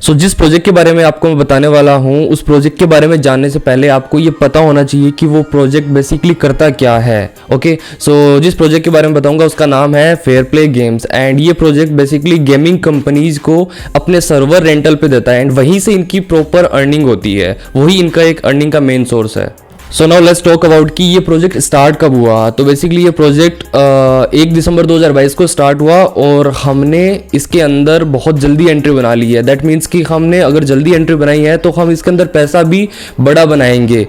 जिस प्रोजेक्ट के बारे में आपको मैं बताने वाला हूँ, उस प्रोजेक्ट के बारे में जानने से पहले आपको ये पता होना चाहिए कि वो प्रोजेक्ट बेसिकली करता क्या है। ओके, जिस प्रोजेक्ट के बारे में बताऊंगा उसका नाम है फेयर प्ले गेम्स एंड ये प्रोजेक्ट बेसिकली गेमिंग कंपनीज को अपने सर्वर रेंटल पे देता है एंड वहीं से इनकी प्रॉपर अर्निंग होती है, वही इनका एक अर्निंग का मेन सोर्स है। So now let's talk about कि ये प्रोजेक्ट स्टार्ट कब हुआ। तो बेसिकली ये प्रोजेक्ट 1 दिसंबर 2022 को स्टार्ट हुआ और हमने इसके अंदर बहुत जल्दी एंट्री बना ली है। दैट मीन्स कि हमने अगर जल्दी एंट्री बनाई है तो हम इसके अंदर पैसा भी बड़ा बनाएंगे।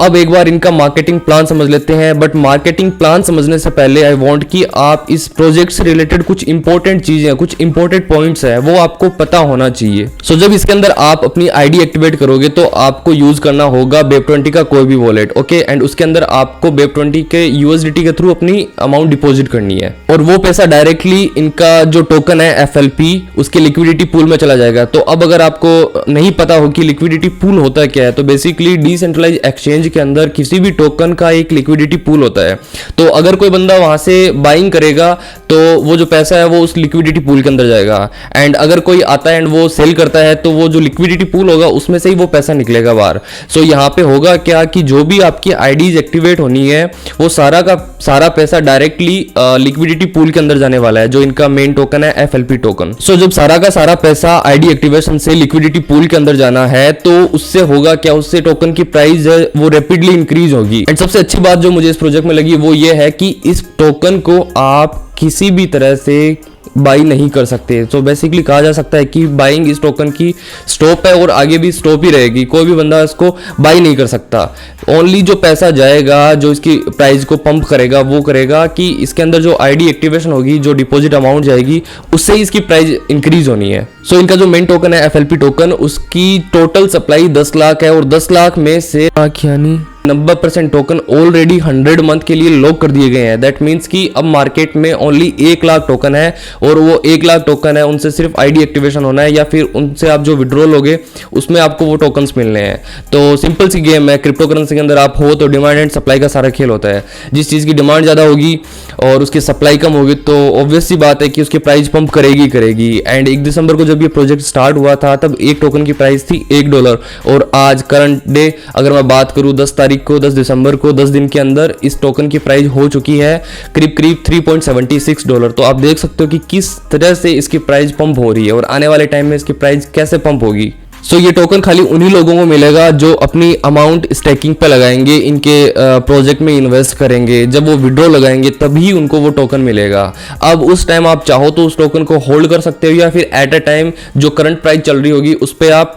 अब एक बार इनका मार्केटिंग प्लान समझ लेते हैं। बट मार्केटिंग प्लान समझने से पहले आई वॉन्ट कि आप इस प्रोजेक्ट से रिलेटेड कुछ इंपॉर्टेंट चीज़ें, कुछ इंपॉर्टेंट पॉइंट्स है वो आपको पता होना चाहिए। जब इसके अंदर आप अपनी आईडी एक्टिवेट करोगे तो आपको यूज करना होगा BEP20 का कोई भी वॉलेट। ओके, एंड उसके अंदर आपको BEP20 के USDT के थ्रू अपनी अमाउंट डिपॉजिट करनी है और वो पैसा डायरेक्टली इनका जो टोकन है FLP उसके लिक्विडिटी पूल में चला जाएगा। तो अब अगर आपको नहीं पता हो कि लिक्विडिटी पूल होता क्या है, तो बेसिकली डिसेंट्रलाइज एक्सचेंज के अंदर किसी भी टोकन का एक लिक्विडिटी पूल होता है। तो अगर कोई बंदा वहां से बाइंग करेगा तो वो जो पैसा है वो उस लिक्विडिटी पूल के अंदर जाएगा एंड अगर कोई आता है एंड वो सेल करता है तो वो जो लिक्विडिटी पूल होगा उसमें से ही वो पैसा निकलेगा बाहर। यहाँ पे होगा क्या कि जो भी आपकी आईडीज एक्टिवेट होनी है वो सारा का सारा पैसा डायरेक्टली लिक्विडिटी पूल के अंदर जाने वाला है, जो इनका मेन टोकन है FLP टोकन। जब सारा का सारा पैसा आईडी एक्टिवेशन से लिक्विडिटी पूल के अंदर जाना है तो उससे होगा क्या, उससे टोकन की प्राइस है वो रैपिडली इंक्रीज होगी। एंड सबसे अच्छी बात जो मुझे इस प्रोजेक्ट में लगी वो ये है कि इस टोकन को आप किसी भी तरह से बाई नहीं कर सकते। बेसिकली कहा जा सकता है कि बाइंग इस टोकन की स्टॉप है और आगे भी स्टॉप ही रहेगी। कोई भी बंदा इसको बाई नहीं कर सकता। ओनली जो पैसा जाएगा, जो इसकी प्राइस को पंप करेगा, वो करेगा कि इसके अंदर जो आईडी एक्टिवेशन होगी, जो डिपॉजिट अमाउंट जाएगी, उससे ही इसकी प्राइस इंक्रीज होनी है। इनका जो मेन टोकन है FLP टोकन, उसकी टोटल सप्लाई 10 लाख है और 10 लाख में से यानी 90% टोकन ऑलरेडी 100 मंथ के लिए लॉक कर दिए गए हैं। दैट मीन्स कि अब मार्केट में ओनली 1 लाख टोकन है और वो 1 लाख टोकन है, उनसे सिर्फ आईडी एक्टिवेशन होना है या फिर उनसे आप जो विड्रॉल लोगे उसमें आपको वो टोकन्स मिलने हैं। तो सिंपल सी गेम है। क्रिप्टो करेंसी के अंदर आप हो तो डिमांड एंड सप्लाई का सारा खेल होता है। जिस चीज़ की डिमांड ज़्यादा होगी और उसकी सप्लाई कम होगी तो ऑब्वियस सी बात है कि उसकी प्राइस पंप करेगी। एंड 1 दिसंबर को जब ये प्रोजेक्ट स्टार्ट हुआ था तब एक टोकन की प्राइस थी $1 और आज करंट डे अगर मैं बात करूँ 10 दिसंबर को 10 दिन के अंदर इस टोकन की प्राइस हो चुकी है करीब $3.76। तो आप देख सकते हो कि किस तरह से इसकी प्राइस पंप हो रही है और आने वाले टाइम में इसकी प्राइस कैसे पंप होगी। ये टोकन खाली उन्हीं लोगों को मिलेगा जो अपनी अमाउंट स्टेकिंग पे लगाएंगे, इनके प्रोजेक्ट में इन्वेस्ट करेंगे। जब वो विड्रॉ लगाएंगे तभी उनको वो टोकन मिलेगा। अब उस टाइम आप चाहो तो उस टोकन को होल्ड कर सकते हो या फिर एट अ टाइम जो करंट प्राइस चल रही होगी उस पर आप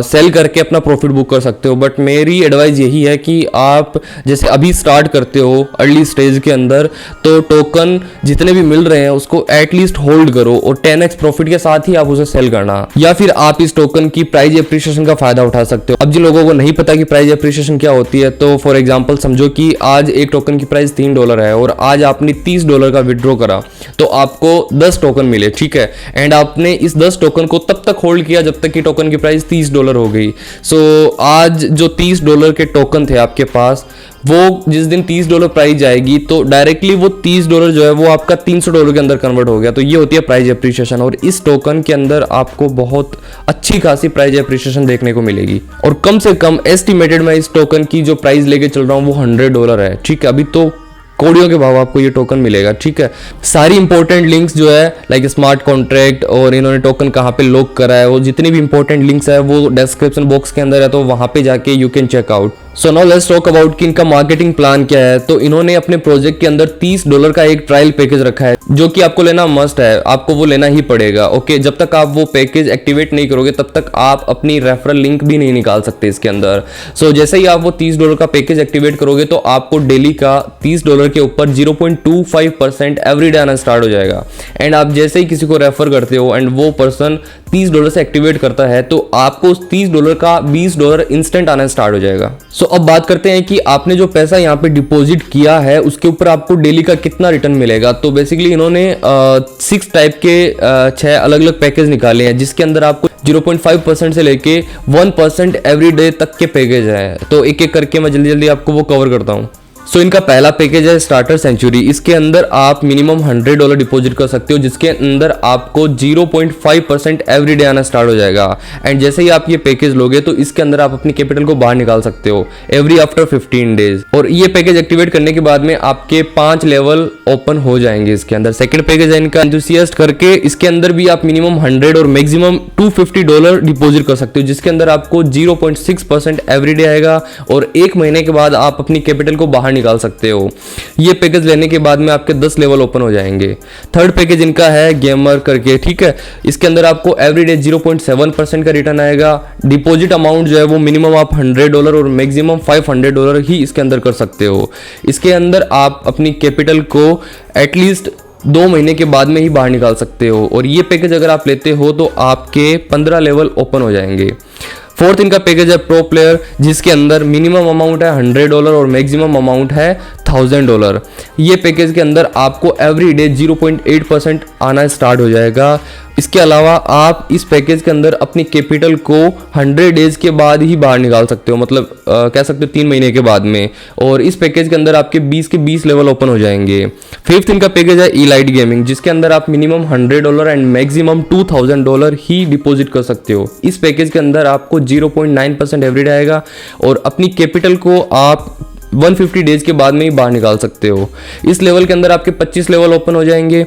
सेल करके अपना प्रॉफिट बुक कर सकते हो। बट मेरी एडवाइस यही है कि आप जैसे अभी स्टार्ट करते हो अर्ली स्टेज के अंदर, तो टोकन जितने भी मिल रहे हैं उसको एटलीस्ट होल्ड करो और 10x प्रॉफिट के साथ ही आप उसे सेल करना, या फिर आप इस टोकन की प्राइस एप्रिसिएशन का फायदा उठा सकते हो। अब जिन लोगों को नहीं पता कि प्राइस एप्रिसिएशन क्या होती है, तो फॉर एग्जांपल समझो कि आज एक टोकन की प्राइस $3 है और आज आपने $30 का विड्रॉ करा तो आपको 10 टोकन मिले, ठीक है। एंड आपने इस 10 टोकन को तब तक होल्ड किया जब तक कि टोकन की प्राइस $30 हो गई। आज जो $30 के टोकन थे आपके पास, वो जिस दिन $30 प्राइस जाएगी तो डायरेक्टली वो $30 जो है वो आपका $300 के अंदर कन्वर्ट हो गया। तो ये होती है प्राइस एप्रिसिएशन और इस टोकन के अंदर आपको बहुत अच्छी खासी प्राइस एप्रिसिएशन देखने को मिलेगी। और कम से कम एस्टिमेटेड मैं इस टोकन की जो प्राइस लेके चल रहा हूँ वो $100 है, ठीक है। अभी तो कोडियों के भाव आपको ये टोकन मिलेगा, ठीक है। सारी इंपॉर्टेंट लिंक्स जो है लाइक स्मार्ट कॉन्ट्रैक्ट और इन्होंने टोकन कहाँ पे लॉक करा है, वो जितनी भी इंपॉर्टेंट लिंक्स है वो डिस्क्रिप्शन बॉक्स के अंदर है, तो वहां पे जाके you can check out. Now let's talk about कि इनका मार्केटिंग प्लान क्या है। तो इन्होंने अपने प्रोजेक्ट के अंदर $30 का एक ट्रायल पैकेज रखा है जो कि आपको लेना मस्ट है, आपको वो लेना ही पड़ेगा। ओके, जब तक आप वो पैकेज एक्टिवेट नहीं करोगे तब तक आप अपनी रेफरल लिंक भी नहीं निकाल सकते इसके अंदर। जैसे ही आप वो $30 का पैकेज एक्टिवेट करोगे तो आपको डेली का $30 के ऊपर 0.25% एवरी डे आना स्टार्ट हो जाएगा। एंड आप जैसे ही किसी को रेफर करते हो एंड वो पर्सन $30 से एक्टिवेट करता है तो आपको उस $30 का $20 इंस्टेंट आना स्टार्ट हो जाएगा। अब बात करते हैं कि आपने जो पैसा यहाँ पे डिपॉजिट किया है उसके ऊपर आपको डेली का कितना रिटर्न मिलेगा। तो बेसिकली इन्होंने 6 टाइप के 6 अलग अलग पैकेज निकाले हैं जिसके अंदर आपको 0.5% से लेके 1% एवरी डे तक के पैकेज है। तो एक एक करके मैं जल्दी जल्दी आपको वो कवर करता हूँ। सो इनका पहला पैकेज है स्टार्टर सेंचुरी। इसके अंदर आप मिनिमम $100 डिपॉजिट कर सकते हो, जिसके अंदर आपको 0.5% एवरी डे आना स्टार्ट हो जाएगा। एंड जैसे ही आप ये पैकेज लोगे तो इसके अंदर आप अपनी कैपिटल को बाहर निकाल सकते हो एवरी आफ्टर 15 डेज। और ये पैकेज एक्टिवेट करने के बाद में आपके 5 लेवल ओपन हो जाएंगे इसके अंदर। सेकंड पैकेज है इनका एंथुसियास्ट करके, इसके अंदर भी आप मिनिमम 100 और मैक्सिमम $250 डिपॉजिट कर सकते हो, जिसके अंदर आपको 0.6% एवरी डे आएगा और 1 महीने के बाद आप अपनी कैपिटल को बाहर निकाल सकते हो। ये पैकेज लेने के बाद में आपके 10 लेवल ओपन हो जाएंगे। थर्ड पैकेज इनका है गेमर करके, ठीक है। इसके अंदर आपको एवरीडे 0.7% का रिटर्न आएगा। डिपॉजिट अमाउंट जो है वो मिनिमम आप $100 और मैक्सिमम $500 ही इसके अंदर कर सकते हो। इसके अंदर आप अपनी कैपिटल को एटलीस्ट 2 महीने के बाद में ही बाहर निकाल सकते हो। और ये पैकेज अगर आप लेते हो तो आपके 15 लेवल ओपन हो जाएंगे। फोर्थ इनका पैकेज है प्रो प्लेयर, जिसके अंदर मिनिमम अमाउंट है $100 और मैक्सिमम अमाउंट है $1000। ये पैकेज के अंदर आपको एवरी डे 0.8% आना स्टार्ट हो जाएगा। इसके अलावा आप इस पैकेज के अंदर अपनी कैपिटल को 100 डेज के बाद ही बाहर निकाल सकते हो, मतलब कह सकते हो 3 महीने के बाद में। और इस पैकेज के अंदर आपके 20 के 20 लेवल ओपन हो जाएंगे। फिफ्थ इनका पैकेज है इलाइट गेमिंग, जिसके अंदर आप minimum $100 and maximum $2000 he deposit कर सकते हो। इस पैकेज के अंदर आपको 0.9% एवरीडे आएगा और अपनी कैपिटल को आप 150 डेज के बाद में ही बाहर निकाल सकते हो। इस लेवल के अंदर आपके 25 लेवल ओपन हो जाएंगे।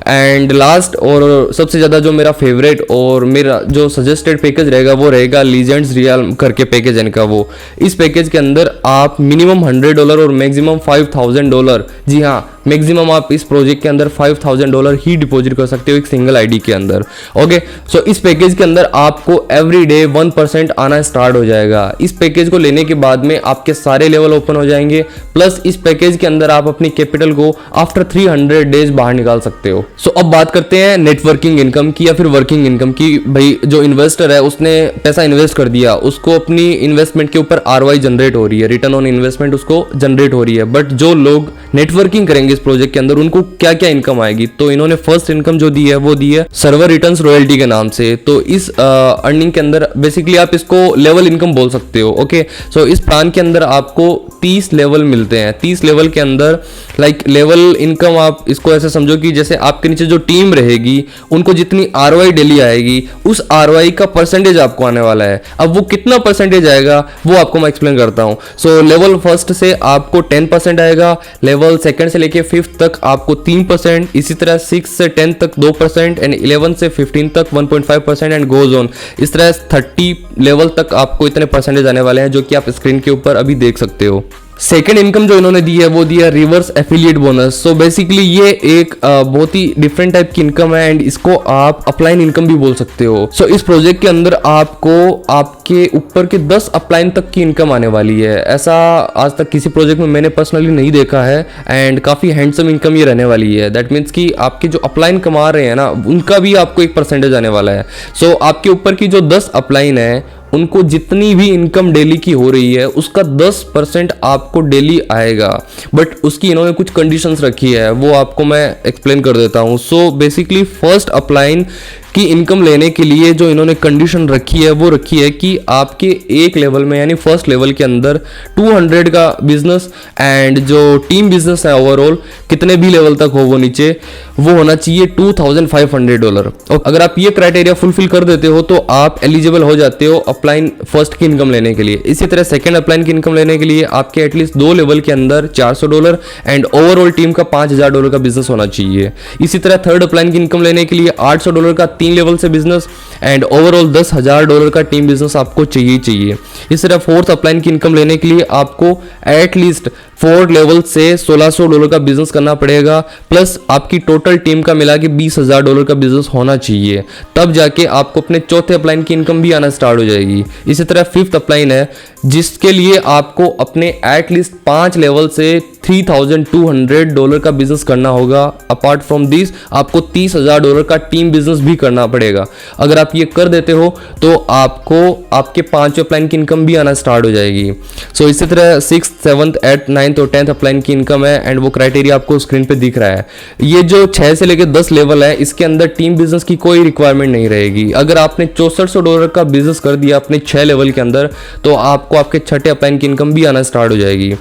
एंड लास्ट और सबसे ज़्यादा जो मेरा फेवरेट और मेरा जो सजेस्टेड पैकेज रहेगा वो रहेगा लीजेंड्स रियल करके पैकेज है इनका वो। इस पैकेज के अंदर आप मिनिमम $100 और मैक्सिमम $5000, जी हाँ मैक्सिमम आप इस प्रोजेक्ट के अंदर $5000 ही डिपॉजिट कर सकते हो एक सिंगल आईडी के अंदर। ओके, सो इस पैकेज के अंदर आपको एवरी डे 1% आना स्टार्ट हो जाएगा। इस पैकेज को लेने के बाद में आपके सारे लेवल ओपन हो जाएंगे। प्लस इस पैकेज के अंदर आप अपनी कैपिटल को आफ्टर 300 डेज बाहर निकाल सकते हो। सो अब बात करते हैं नेटवर्किंग इनकम की या फिर वर्किंग इनकम की। भाई जो इन्वेस्टर है उसने पैसा इन्वेस्ट कर दिया, उसको अपनी इन्वेस्टमेंट के ऊपर ROI जनरेट हो रही है, रिटर्न ऑन इन्वेस्टमेंट उसको जनरेट हो रही है। बट जो लोग नेटवर्किंग करेंगे इस प्रोजेक्ट के अंदर उनको क्या क्या इनकम आएगी, तो इन्होंने फर्स्ट इनकम जो दी है वो दी है सर्वर रिटर्न्स रॉयल्टी के नाम से। तो इस अर्निंग के अंदर बेसिकली आप इसको लेवल इनकम बोल सकते हो। ओके, सो इस प्लान के अंदर आपको 30 लेवल मिलते हैं। 30 लेवल के अंदर लाइक लेवल इनकम आप इसको ऐसे समझो कि जैसे आपके नीचे जो टीम रहेगी उनको जितनी ROI डेली आएगी उस ROI का परसेंटेज आपको आने वाला है। अब वो कितना परसेंटेज आएगा वो आपको मैं एक्सप्लेन करता हूँ। सो लेवल फर्स्ट से आपको 10% आएगा, लेवल सेकंड से लेके 5th तक आपको 3%, इसी तरह 6 से 10 तक 2% एंड 11 से 15 तक 1.5% एंड गोज ऑन। इस तरह 30 लेवल तक आपको इतने परसेंटेज आने वाले हैं जो कि आप स्क्रीन के ऊपर अभी देख सकते हो। सेकेंड इनकम जो इन्होंने दी है वो दी है reverse affiliate bonus. So basically ये एक बहुत ही डिफरेंट टाइप की इनकम है एंड इसको आप अपलाइन इनकम भी बोल सकते हो। सो इस प्रोजेक्ट के अंदर आपको आपके ऊपर के 10 अपलाइन तक की इनकम आने वाली है। ऐसा आज तक किसी प्रोजेक्ट में मैंने पर्सनली नहीं देखा है एंड काफ़ी हैंडसम इनकम ये रहने वाली है। दैट मीन्स कि आपके जो अपलाइन कमा रहे हैं ना उनका भी आपको एक परसेंटेज आने वाला है। सो आपके ऊपर की जो 10 अपलाइन है उनको जितनी भी इनकम डेली की हो रही है उसका 10% आपको डेली आएगा। बट उसकी इन्होंने कुछ कंडीशंस रखी है, वो आपको मैं एक्सप्लेन कर देता हूँ। सो बेसिकली फर्स्ट अपलाइन की इनकम लेने के लिए जो इन्होंने कंडीशन रखी है वो रखी है कि आपके एक लेवल में यानी फर्स्ट लेवल के अंदर 200 का बिजनेस एंड जो टीम बिजनेस है ओवरऑल कितने भी लेवल तक हो वो नीचे वो होना चाहिए $2500। और अगर आप ये क्राइटेरिया फुलफिल कर देते हो तो आप एलिजिबल हो जाते हो अपलाइन फर्स्ट की इनकम लेने के लिए। इसी तरह सेकेंड अपलाइन की इनकम लेने के लिए आपके एटलीस्ट 2 लेवल के अंदर $400 एंड ओवरऑल टीम का $5000 का बिजनेस होना चाहिए। इसी तरह थर्ड अपलाइन की इनकम लेने के लिए $800 का 3 लेवल से बिजनेस एंड ओवरऑल $10,000 का टीम बिजनेस आपको चाहिए। इस तरह फोर्थ अपलाइन की इनकम लेने के लिए आपको एटलीस्ट 4 लेवल से $1600 का बिजनेस करना पड़ेगा, प्लस आपकी टोटल टीम का मिला के $20,000 का बिजनेस होना चाहिए। तब जाके आपको अपने चौथे अपलाइन की इनकम भी आना स्टार्ट हो जाएगी। इसी तरह फिफ्थ अपलाइन है जिसके लिए आपको अपने एटलीस्ट 5 लेवल से $3,200 का बिजनेस करना होगा। अपार्ट फ्रॉम दिस आपको $30,000 का टीम बिजनेस भी करना पड़ेगा। अगर आप ये कर देते हो तो आपको आपके 5वें प्लान की इनकम भी आना स्टार्ट हो जाएगी। सो इसी तरह 6th, 7th, 8th, 9th 9th और 10th अपलाइन की इनकम है एंड वो क्राइटेरिया आपको स्क्रीन पे दिख रहा है। ये जो 6 से लेकर 10 लेवल है इसके अंदर टीम बिजनेस की कोई रिक्वायरमेंट नहीं रहेगी। अगर आपने $6400 का बिजनेस कर दिया अपने 6 लेवल के अंदर तो आपको आपके छठे अपलाइन की इनकम भी आना स्टार्ट हो जाएगी।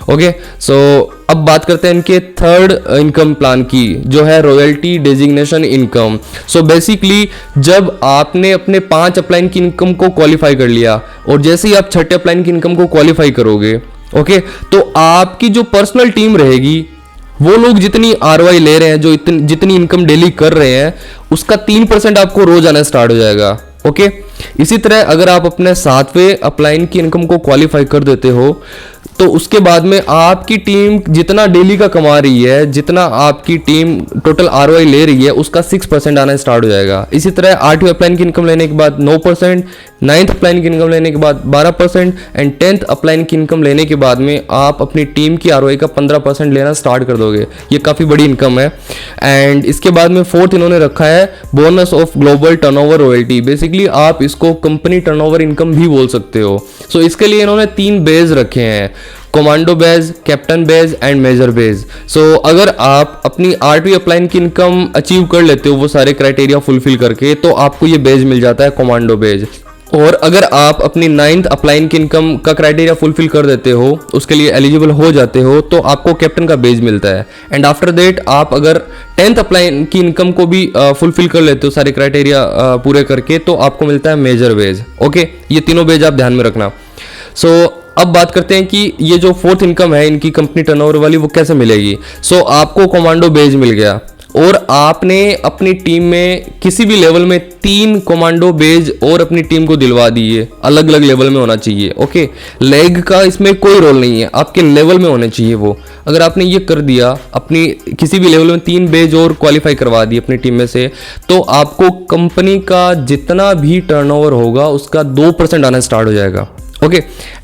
ओके, सो अब बात करते हैं इनके थर्ड इनकम प्लान की, जो है royalty designation income. So basically जब आपने अपने 5 अपलाइन की इनकम को क्वालिफाई कर लिया और जैसे ही आप छठे अपलाइन की इनकम को क्वालिफाई करोगे, ओके, तो आपकी जो पर्सनल टीम रहेगी वो लोग जितनी ROI ले रहे हैं, जो जितनी इनकम डेली कर रहे हैं, उसका 3% आपको रोज आना स्टार्ट हो जाएगा। ओके, इसी तरह अगर आप अपने 7वें अपलाइन की इनकम को क्वालिफाई कर देते हो तो उसके बाद में आपकी टीम जितना डेली का कमा रही है, जितना आपकी टीम टोटल ROI ले रही है, उसका 6% आना स्टार्ट हो जाएगा। इसी तरह 8वीं अपलाइन की इनकम लेने के बाद 9%, 9th अपलाइन की इनकम लेने के बाद 12% एंड 10th अपलाइन की इनकम लेने के बाद में आप अपनी टीम की ROI का 15% लेना स्टार्ट कर दोगे। ये काफ़ी बड़ी इनकम है। एंड इसके बाद में 4th इन्होंने रखा है bonus of global turnover royalty. Basically आप इसको कंपनी टर्नओवर इनकम भी बोल सकते हो। सो इसके लिए इन्होंने 3 बेज रखे हैं, commando badge, captain badge and major badge. So अगर आप अपनी 8वीं अपलाइन की इनकम अचीव कर लेते हो वो सारे क्राइटेरिया फुलफिल करके, तो आपको ये बेज मिल जाता है कमांडो बेज। और अगर आप अपनी 9th अपलाइन की इनकम का क्राइटेरिया फुलफिल कर देते हो, उसके लिए एलिजिबल हो जाते हो, तो आपको कैप्टन का बेज मिलता है। एंड आफ्टर दैट आप अगर 10th अपलाइन की इनकम को भी फुलफिल कर लेते हो सारे क्राइटेरिया पूरे करके, तो आपको मिलता है मेजर बेज। ओके, ये तीनों बेज आप ध्यान में रखना। सो अब बात करते हैं कि ये जो 4th इनकम है इनकी कंपनी टर्नओवर वाली, वो कैसे मिलेगी। सो आपको कमांडो बेज मिल गया और आपने अपनी टीम में किसी भी लेवल में 3 कमांडो बेज और अपनी टीम को दिलवा दिए। अलग अलग लेवल में होना चाहिए। ओके, लेग का इसमें कोई रोल नहीं है, आपके लेवल में होने चाहिए वो। अगर आपने ये कर दिया, अपनी किसी भी लेवल में 3 बेज और क्वालिफाई करवा दी अपनी टीम में से, तो आपको कंपनी का जितना भी टर्नओवर होगा उसका 2% आना स्टार्ट हो जाएगा। ओके,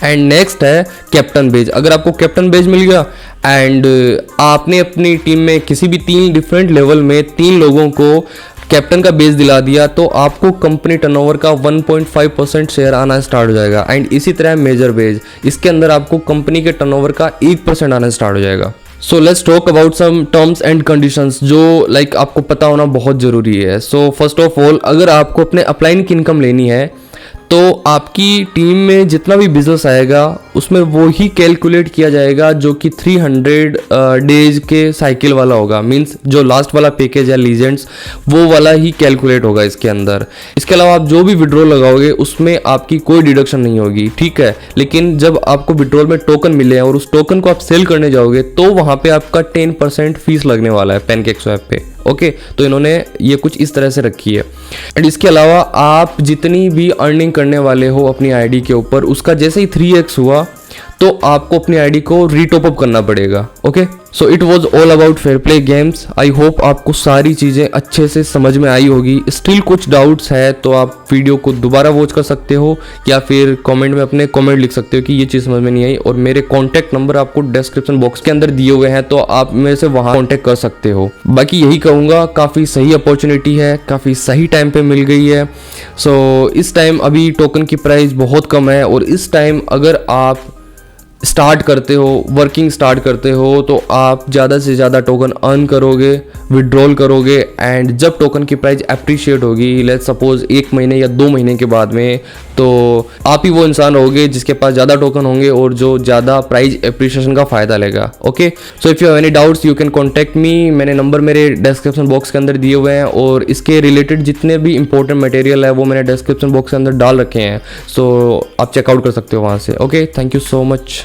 एंड नेक्स्ट है कैप्टन बेज। अगर आपको कैप्टन बेज मिल गया एंड आपने अपनी टीम में किसी भी 3 डिफरेंट लेवल में 3 लोगों को कैप्टन का बेस दिला दिया, तो आपको कंपनी टर्नओवर का 1.5% शेयर आना स्टार्ट हो जाएगा। एंड इसी तरह मेजर बेज, इसके अंदर आपको कंपनी के टर्नओवर का 1% आना स्टार्ट हो जाएगा। So let's talk about some terms and conditions जो लाइक आपको पता होना बहुत ज़रूरी है। सो फर्स्ट ऑफ ऑल, अगर आपको अपने अपलाइन की इनकम लेनी है तो आपकी टीम में जितना भी बिजनेस आएगा उसमें वो ही कैलकुलेट किया जाएगा जो कि 300 डेज के साइकिल वाला होगा। मींस जो लास्ट वाला पैकेज है लीजेंड्स, वो वाला ही कैलकुलेट होगा इसके अंदर। इसके अलावा आप जो भी विड्रॉल लगाओगे उसमें आपकी कोई डिडक्शन नहीं होगी, ठीक है। लेकिन जब आपको विड्रॉल में टोकन मिले और उस टोकन को आप सेल करने जाओगे तो वहाँ पे आपका 10% फीस लगने वाला है पैनकेकस्वैप पे। ओके, तो इन्होंने ये कुछ इस तरह से रखी है। एंड इसके अलावा आप जितनी भी अर्निंग करने वाले हो अपनी आईडी के ऊपर, उसका जैसे ही 3x हुआ तो आपको अपनी आईडी को रीटॉप अप करना पड़ेगा। Okay, so it was all about fair play games. I hope आपको सारी चीज़ें अच्छे से समझ में आई होगी। स्टिल कुछ डाउट्स है तो आप वीडियो को दोबारा वॉच कर सकते हो या फिर कमेंट में अपने कमेंट लिख सकते हो कि ये चीज़ समझ में नहीं आई। और मेरे कॉन्टैक्ट नंबर आपको डिस्क्रिप्शन बॉक्स के अंदर दिए हुए हैं, तो आप मेरे से वहाँ कॉन्टैक्ट कर सकते हो। बाकी यही कहूँगा, काफ़ी सही अपॉर्चुनिटी है, काफ़ी सही टाइम पे मिल गई है। सो इस टाइम अभी टोकन की प्राइस बहुत कम है और इस टाइम अगर आप स्टार्ट करते हो, वर्किंग स्टार्ट करते हो, तो आप ज़्यादा से ज़्यादा टोकन अर्न करोगे, विड्रॉल करोगे। एंड जब टोकन की प्राइस अप्रिशिएट होगी, लेट्स सपोज 1 महीने या 2 महीने के बाद में, तो आप ही वो इंसान रहोगे जिसके पास ज़्यादा टोकन होंगे और जो ज़्यादा प्राइस अप्रिशिएशन का फ़ायदा लेगा। Okay, so if you have any doubts you can contact me. मैंने नंबर मेरे डिस्क्रिप्शन बॉक्स के अंदर दिए हुए हैं और इसके रिलेटेड जितने भी इंपॉर्टेंट मटेरियल है वो मैंने डिस्क्रिप्शन बॉक्स के अंदर डाल रखे हैं। सो आप चेकआउट कर सकते हो वहाँ से। Okay, thank you so much.